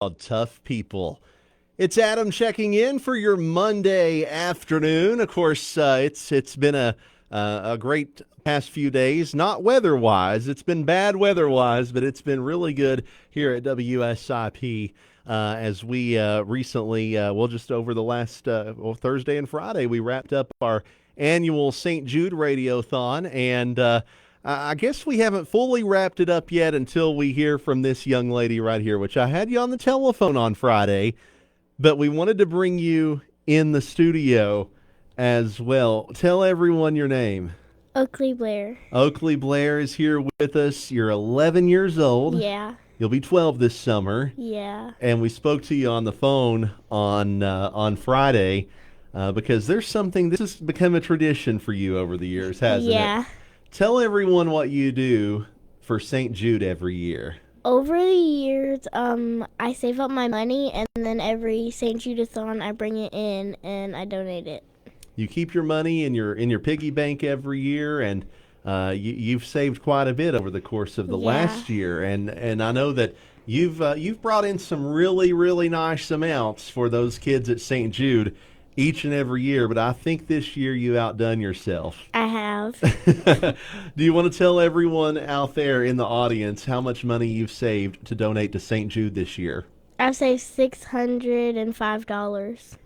called Tough People. It's Adam checking in for your Monday afternoon. Of course, it's been a great past few days. Not weather-wise, it's been bad weather-wise, but it's been really good here at WSIP. As we recently, just over the last Thursday and Friday, we wrapped up our annual St. Jude Radiothon, and I guess we haven't fully wrapped it up yet until we hear from this young lady right here, which I had you on the telephone on Friday, but we wanted to bring you in the studio as well. Tell everyone your name. Oakleigh Blair. Oakleigh Blair is here with us. You're 11 years old. Yeah. You'll be 12 this summer. Yeah. And we spoke to you on the phone on Friday because there's something, this has become a tradition for you over the years, hasn't it? Yeah. Tell everyone what you do for St. Jude every year. Over the years, I save up my money, and then every St. Judeathon, I bring it in and I donate it. You keep your money in your piggy bank every year, and you've saved quite a bit over the course of the last year. And I know that you've brought in some really, really nice amounts for those kids at St. Jude each and every year, but I think this year you outdone yourself. I have. Do you want to tell everyone out there in the audience how much money you've saved to donate to St. Jude this year? I've saved $605.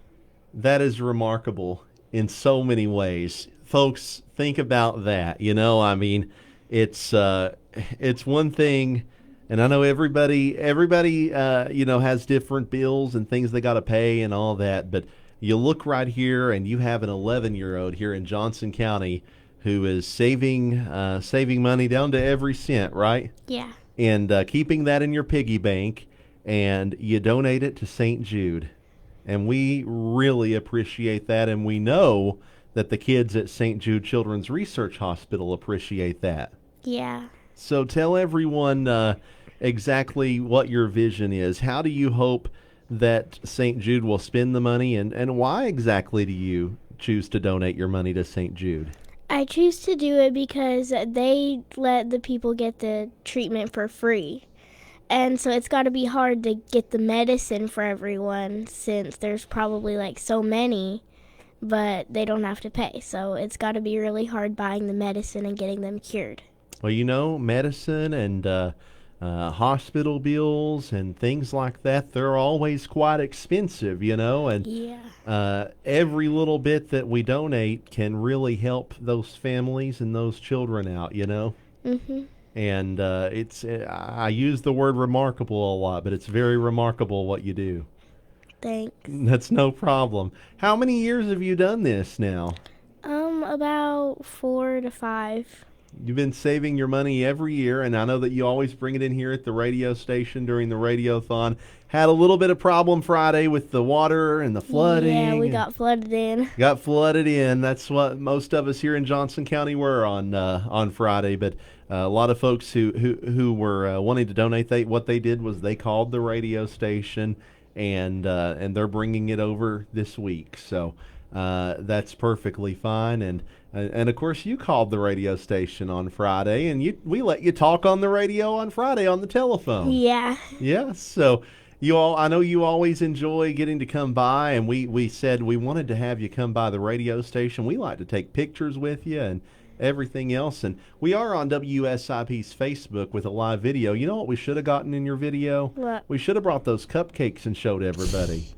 That is remarkable in so many ways. Folks, think about that. I mean, it's one thing, and I know everybody has different bills and things they got to pay and all that, but you look right here, and you have an 11-year-old here in Johnson County who is saving money down to every cent, right? Yeah. And keeping that in your piggy bank, and you donate it to St. Jude. And we really appreciate that, and we know that the kids at St. Jude Children's Research Hospital appreciate that. Yeah. So tell everyone exactly what your vision is. How do you hope that St. Jude will spend the money, and why exactly do you choose to donate your money to St. Jude? I choose to do it because they let the people get the treatment for free. And so it's got to be hard to get the medicine for everyone since there's probably so many, but they don't have to pay. So it's got to be really hard buying the medicine and getting them cured. Well, medicine and hospital bills and things like that, they're always quite expensive, and every little bit that we donate can really help those families and those children out, Mm-hmm. And I use the word remarkable a lot, but it's very remarkable what you do. Thanks. That's no problem. How many years have you done this now? About 4 to 5. You've been saving your money every year, and I know that you always bring it in here at the radio station during the Radiothon. Had a little bit of problem Friday with the water and the flooding. Yeah, we got flooded in. Got flooded in. That's what most of us here in Johnson County were on Friday. But a lot of folks who were wanting to donate, what they did was they called the radio station, and they're bringing it over this week. So that's perfectly fine. And of course, you called the radio station on Friday, and we let you talk on the radio on Friday on the telephone. Yeah. Yeah. So I know you always enjoy getting to come by, and we said we wanted to have you come by the radio station. We like to take pictures with you and everything else, and we are on WSIP's Facebook with a live video. You know what we should have gotten in your video? What? We should have brought those cupcakes and showed everybody.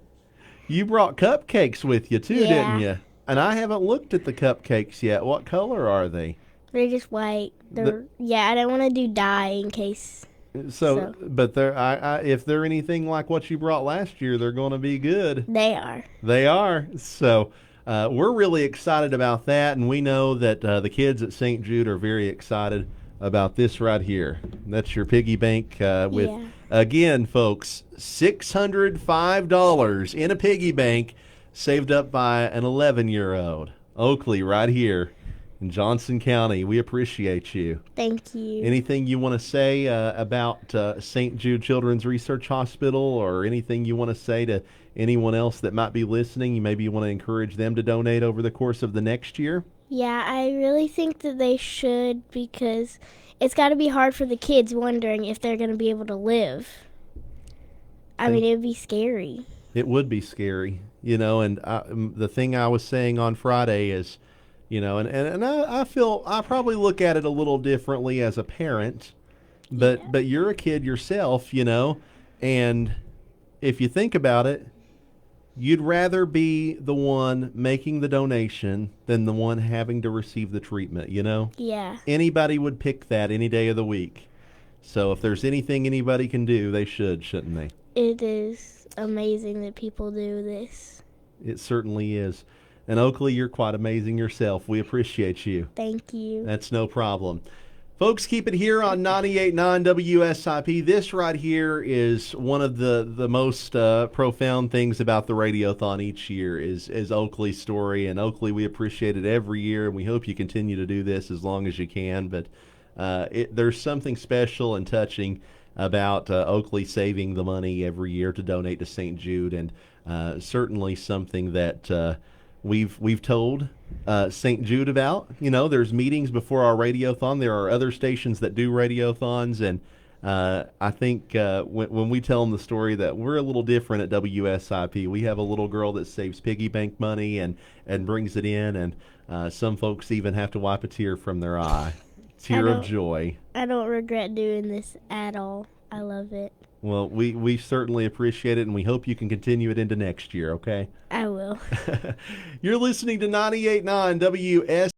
You brought cupcakes with you too, Yeah. didn't you? And I haven't looked at the cupcakes yet. What color are they? They're just white. I don't want to do dye in case. But if they're anything like what you brought last year, they're going to be good. They are. They are. So we're really excited about that, and we know that the kids at St. Jude are very excited about this right here. That's your piggy bank with, again, folks, $605 in a piggy bank saved up by an 11-year-old. Oakleigh right here in Johnson County. We appreciate you. Thank you. Anything you want to say about St. Jude Children's Research Hospital, or anything you want to say to anyone else that might be listening? Maybe you want to encourage them to donate over the course of the next year? Yeah, I really think that they should, because it's got to be hard for the kids wondering if they're going to be able to live. I mean, it would be scary. It would be scary, and the thing I was saying on Friday is, I feel I probably look at it a little differently as a parent, but Yeah. but you're a kid yourself, and if you think about it, you'd rather be the one making the donation than the one having to receive the treatment. Yeah. Anybody would pick that any day of the week. So if there's anything anybody can do, they should, shouldn't they? It is amazing that people do this. It certainly is. And Oakleigh, you're quite amazing yourself. We appreciate you. Thank you. That's no problem. Folks, keep it here on 98.9 WSIP. This right here is one of the most profound things about the Radiothon each year is Oakleigh's story. And Oakleigh, we appreciate it every year, and we hope you continue to do this as long as you can. But there's something special and touching about Oakleigh saving the money every year to donate to St. Jude, and certainly something that we've told St. Jude about. There's meetings before our radiothon. There are other stations that do radiothons, and I think when we tell them the story that we're a little different at WSIP. We have a little girl that saves piggy bank money and brings it in, and some folks even have to wipe a tear from their eye. Tear of joy. I don't regret doing this at all. I love it. Well, we certainly appreciate it, and we hope you can continue it into next year, okay? I will. You're listening to 98.9 WS.